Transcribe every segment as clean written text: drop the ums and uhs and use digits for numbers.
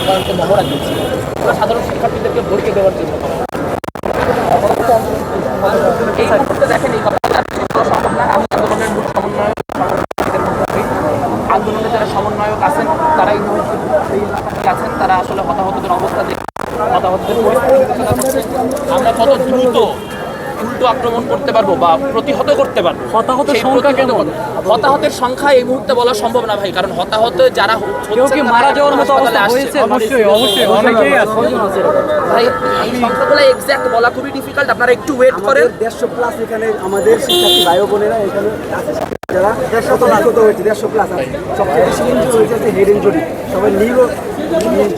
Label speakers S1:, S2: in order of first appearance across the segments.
S1: সাধারণত মহড়া দিচ্ছিল, সাধারণ শিক্ষার্থীদেরকে ভরকে দেওয়ার জন্য করা। এই মুহূর্তে দেখেন এই কথাটা সম্ভব না। আমি আন্দোলনের মূল সমন্বয়ক, আন্দোলনের যারা সমন্বয়ক আছেন তারা এই মুহূর্তে আছেন, তারা আসলে হতাহতদের অবস্থা দেখে হতাহতদের পরিস্থিতি আমরা কত দ্রুত উল্টো আক্রমণ করতে পারবো বা প্রতিহত করতে পারবো।
S2: হতাহতের সংখ্যা কেমন?
S1: হতাহতের সংখ্যা এই মুহূর্তে বলা সম্ভব না ভাই, কারণ হতাহত যারা
S2: কেউ কি মারা যাওয়ার মতো অবস্থা হয়েছে? অবশ্যই অবশ্যই অনেকেই আছে
S1: ভাই, এই সংখ্যাগুলো এক্সাক্ট বলা খুবই ডিফিকাল্ট। আপনারা একটু ওয়েট করেন।
S3: 150 প্লাস এখানে আমাদের শিক্ষার্থী ভাই বোনেরা এখানে আছে, যারা 150 হয়েছে, 150 প্লাস আছে। সবচেয়ে বেশি ইনজুরি হয়েছে হেড ইনজুরি, সবাই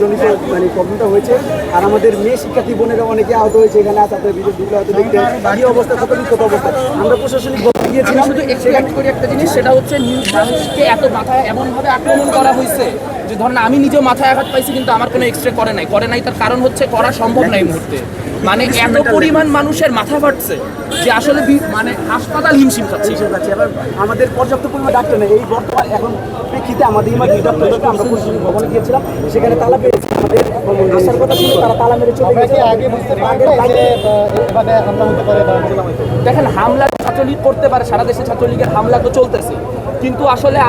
S3: জনিত মানে প্রবলেমটা হয়েছে। আর আমাদের মেয়ে শিক্ষার্থী বোনেরা অনেকে আহত হয়েছে, এখানে আছে আপনার ভিডিও হয়তো দেখতে এই অবস্থা, কত বিক্ষত অবস্থা। আমরা প্রশাসনিক বলতে গিয়েছিলাম,
S1: শুধু এক্সপেক্ট করি একটা জিনিস, সেটা হচ্ছে মানুষকে এত মাথায় এমনভাবে আক্রমণ করা হয়েছে যে ধরেন আমি নিজেও মাথায় আঘাত পাইছি কিন্তু আমার কোনো এক্সরে করে নাই। তার কারণ হচ্ছে করা সম্ভব না এই মুহূর্তে। মানে এত পরিমাণ মানুষের মাথা ফাটছে যে আসলে মানে হাসপাতাল হিমশিম খাচ্ছে।
S3: এবার আমাদের পর্যাপ্ত পরিমাণ ডাক্তার নেই এই বর্তমান এখন প্রেক্ষিতে। আমাদের ইমার্জেন্সি ডাক্তারদেরকে আমরা প্রশাসনিক ভবনে গিয়েছিলাম, সেখানে তালা পেয়েছি। আমাদের আসার কথা ছিল, তারা তালা মেরে চলে গেছে।
S1: দেখেন হামলা ছাত্রলীগ করতে পারে, সারা দেশে ছাত্রলীগের হামলা তো চলতেছে, কিন্তু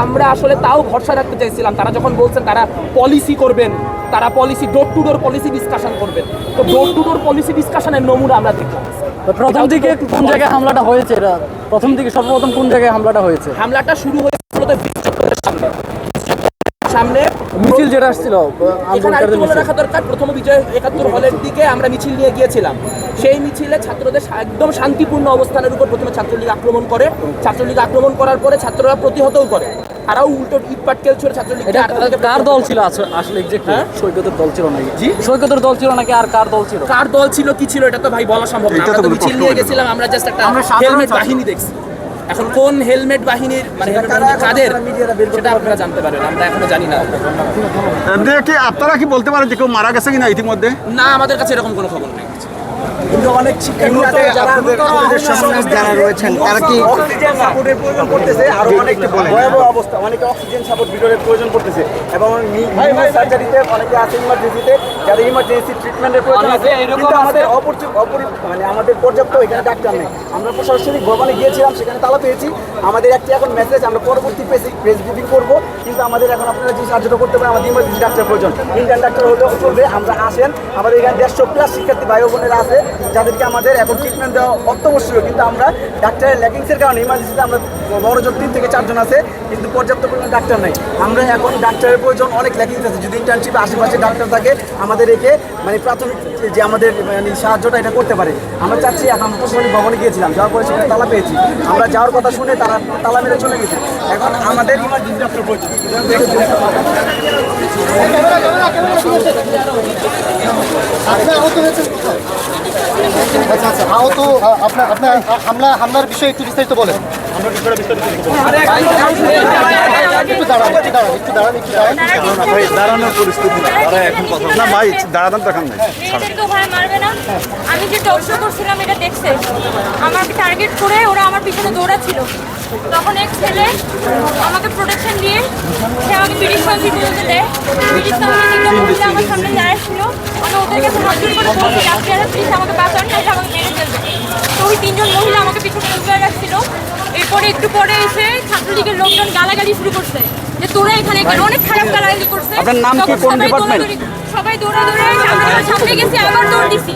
S1: আমরা তাও ভরসা রাখতে চাইছিলাম। তারা যখন বলছেন তারা পলিসি করবেন, তারা policy door to door policy discussion করবেন, তো ডোর টু ডোর পলিসি ডিসকাশনের নমুনা আমরা দেখলাম।
S2: প্রথম দিকে কোন জায়গায় হামলাটা হয়েছে? প্রথম দিকে সর্বপ্রথম কোন জায়গায় হামলাটা হয়েছে?
S1: হামলাটা শুরু হয়েছিল সামনে
S2: মিছিল যেটা আসছিল
S1: রাখা দরকার। প্রথম বিজয় 71 হলের দিকে আমরা মিছিল নিয়ে গিয়েছিলাম। সেই মিছিলে ছাত্রদের একদম শান্তিপূর্ণ অবস্থানের উপর প্রথমে ছাত্রলীগ আক্রমণ করে। ছাত্রলীগ আক্রমণ করার পরে ছাত্ররা প্রতিহতও করে, তারাও উল্টো ইট পাটকেল ছুড়ে ছাত্রলীগ।
S2: কার দল ছিল আসলে? এক্স্যাক্টলি সৈকতের দল ছিল নাকি? জি, সৈকতের দল ছিল নাকি? আর কার দল ছিল?
S1: কার দল ছিল কি ছিল এটা তো ভাই বলা সম্ভব না। আমরা তো মিছিল নিয়ে গেছিলাম, আমরা জাস্ট একটা হেলমেট বাহিনী দেখছি। এখন কোন হেলমেট বাহিনীর মানে কাদের সেটা আপনারা জানতে পারেন, আমরা এখনো জানি না।
S4: আপনারা কি বলতে পারেন যে কেউ মারা গেছে কিনা ইতিমধ্যে?
S1: না, আমাদের কাছে এরকম কোনো খবর নেই।
S3: কিন্তু অনেক শিক্ষার্থী যারা রয়েছেন তারা কি অক্সিজেন সাপোর্টের প্রয়োজন করতেছে, আরো অনেক ভয়াবহ অবস্থা, অনেকে অক্সিজেন সাপোর্ট ভিতরের প্রয়োজন করতেছে। এবং সার্জারিতে অনেকে আছে, ইমার্জেন্সিতে যাদের ইমার্জেন্সি ট্রিটমেন্টের প্রয়োজন আছে, কিন্তু আমাদের মানে আমাদের পর্যাপ্ত এখানে ডাক্তার নেই। আমরা প্রশাসনিক ভবনে গিয়েছিলাম, সেখানে তালা পেয়েছি। আমাদের একটি এখন মেসেজ, আমরা পরবর্তী প্রেস ব্রিফিং করবো, কিন্তু আমাদের এখন আপনারা যে সাহায্যটা করতে পারেন, আমাদের ইমার্জেন্সি ডাক্তার প্রয়োজন, ইন্ডিয়ান ডাক্তার হলেও চলবে। আমরা আসেন, আমাদের এখানে 150 প্লাস শিক্ষার্থী ভাই বোনেরা আছে যাদেরকে আমাদের এখন ট্রিটমেন্ট দেওয়া অত্যাবশ্যক, কিন্তু আমরা ডাক্তারের ল্যাকিংসের কারণে ইমার্জেন্সিতে আমরা বড় জোর 3 থেকে 4 জন আছে, কিন্তু পর্যাপ্ত পরিমাণ ডাক্তার নেই। আমরা এখন ডাক্তারের প্রয়োজন, অনেক ল্যাকিংস আছে। যদি ইন্টার্নশিপে আশেপাশে ডাক্তার থাকে আমাদের একে মানে প্রাথমিক যে আমাদের মানে সাহায্যটা এটা করতে পারে। আমরা চাচ্ছি, এখন প্রশাসনিক ভবনে গিয়েছিলাম, যাওয়ার পরে সেখানে তালা পেয়েছি। আমরা যাওয়ার কথা শুনে তারা তালা মেরে চলে গেছে। এখন আমাদের ইমার্জেন্সি ডাক্তার প্রয়োজন।
S5: আচ্ছা আচ্ছা, আহত আপনার হামলার বিষয়ে একটু বিস্তারিত বলেন।
S4: দাঁড়ানোর পরিস্থিতি এখন কথা না ভাই, দাঁড়ানোর দেখান নাই।
S6: আমি যে টক শো করছিলাম এটা দেখছে, আমাকে টার্গেট করে ওরা আমার পিছনে দৌড়াচ্ছিল। তখন এক ছেলে আমাকে প্রোটেকশন দিয়ে সে আমাকে ব্রিটিশ সঙ্গী বলতে দেয়। ব্রিটিশ সঙ্গী আমার সামনে দাঁড়াচ্ছিল, আমি ওদের কাছে হাত জোর করে বলছি রাত্রিরা প্লিজ আমাকে বাঁচান, না এটা আমাকে মেরে ফেলবে। তো ওই 3 জন মহিলা আমাকে পিছনে উঠে রাখছিল। এরপরে একটু পরে এসে ছাত্রলীগের লোকজন গালাগালি শুরু করছে যে তোরা এখানে কেন, অনেক খারাপ গালাগালি করছে।
S2: আপনার নাম কি, কোন ডিপার্টমেন্ট?
S6: সবাই দৌড়ে সামনে গেছে, আবার দৌড় দিছি।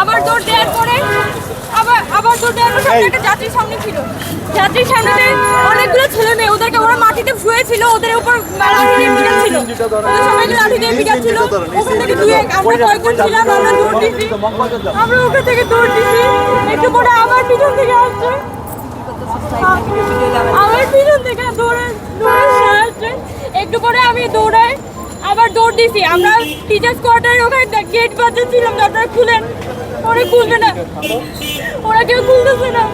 S6: আবার দৌড় দেওয়ার পরে আবার দৌড় দেওয়ার পর সামনে একটা যাত্রীর সামনে ছিল। যাত্রীর সামনে অনেকগুলো ছেলে মেয়ে, ওদেরকে ওরা মাটিতে শুয়েছিল, ওদের উপর লাঠি দিয়ে পিটাচ্ছিল। সবাইকে লাঠি দিয়ে পিটাচ্ছিল। ওখান থেকে আমরা কয়েকজন ছিলাম, আমরা দৌড় দিছি। আমরা ওখান থেকে দৌড় দিছি। একটু পরে আবার পিছন থেকে আসছে, আমার পিছন থেকে দৌড়ে আসছে। একটু পরে আমি দৌড়াই আবার দৌড় দিছি। আমরা টিচার্স কোয়ার্টারের ওখানে গেট বাজাচ্ছিলাম, আপনারা খুলেন, ওরা খুলবে না, ওরা কেউ খুলতেছে না।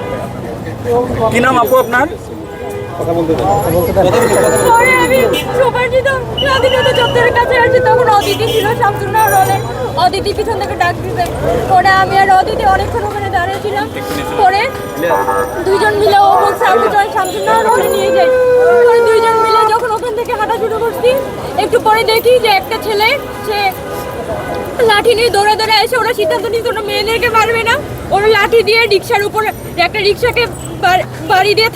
S4: কি নাম আপু আপনার?
S6: পরে আমি সুপারজিত স্বাধীনতা চত্বরের কাছে আসছি, তখন অদিতি ছিল শামসুন্নাহর হলে। অদিতি পিছন থেকে ডাক দিতে, পরে আমি আর অদিতি অনেকক্ষণ ওখানে দাঁড়িয়েছিলাম। পরে 2 জন মিলে ও বলছে আমি শামসুন্নাহর হলে নিয়ে যাই। পরে 2 জন মিলে যখন ওখান থেকে হাঁটা শুরু করছি, একটু পরে দেখি যে একটা ছেলে সে লাঠি নিয়ে দৌড়ে দৌড়ে এসে ওরা সিদ্ধান্ত নিয়েছে ওরা মেয়েদেরকে মারবে না, ওরা লাঠি দিয়ে রিক্সার উপর একটা রিক্সাকে বাড়ি দিয়ে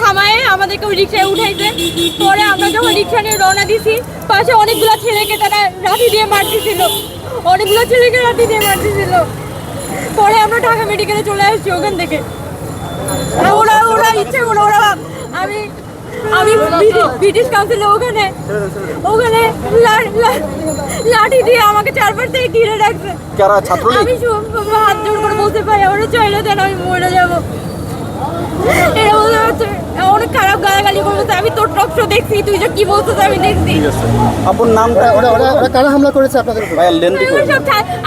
S6: থামায়ে আমাদেরকে ওই রিক্সায় উঠাইছে। পরে আমরা যখন রিক্সা নিয়ে রওনা দিছি পাশে অনেকগুলো ছেলেকে তারা লাঠি দিয়ে মারতেছিল, পরে আমরা ঢাকা মেডিকেলে চলে আসছি ওখান থেকে। ওরা ইচ্ছে করে আমি ব্রিটিশ কাউন্সিলে ওখানে লাঠি দিয়ে আমাকে চারপাশ থেকে ঘিরে রাখছে।
S3: যারা ছাত্রলীগ
S6: আমি হাত জোর করে বলতে পারি ওরা চাইলে দেন আমি মরে যাবো। এরা বলতে পারছে অনেক খারাপ গালাগালি করতেছে, আমি তোর টক শো দেখছি, তুই যে কি বলছিস আমি দেখছি।
S3: আপন নামটা
S5: ওরা কারা হামলা করেছে আপনাদের উপর?
S3: ভাইয়া লেন্দি করে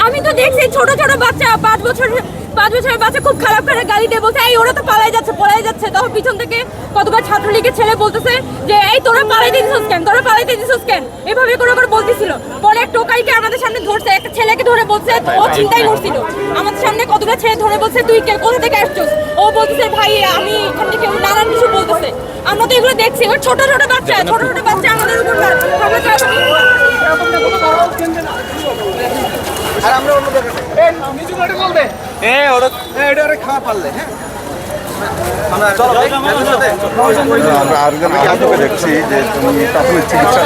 S6: আমি তো দেখছি ছোট ছোট বাচ্চা 5 বছরের বাচ্চা খুব খারাপ করে গালি দিয়ে বলছে এই ওরা তো পালাই যাচ্ছে। তখন পিছন থেকে কতবার ছাত্রলীগের ছেলে বলতেছে যে এই তোরা পালাইতে দিছিস কেন এভাবে করে বলতেছিল। পরে এক টোকাইকে আমাদের সামনে ধরছে, একটা ছেলেকে ধরে বলছে ও চিন্তাই করছিল, আমাদের সামনে কতগুলো ছেলে ধরে বলছে তুই কোথা থেকে আসছিস, ও বলতেছে ভাই আমি এখান থেকে, নানান কিছু বলতেছে। আমরা তো এগুলো দেখছি, ওর ছোট ছোট বাচ্চা আমাদের উপর
S3: আর আমরা অন্য জায়গায় খাওয়া পারলে হ্যাঁ
S4: আমরা আরেকজনকে আটকে দেখছি যে তুমি প্রাথমিক চিকিৎসা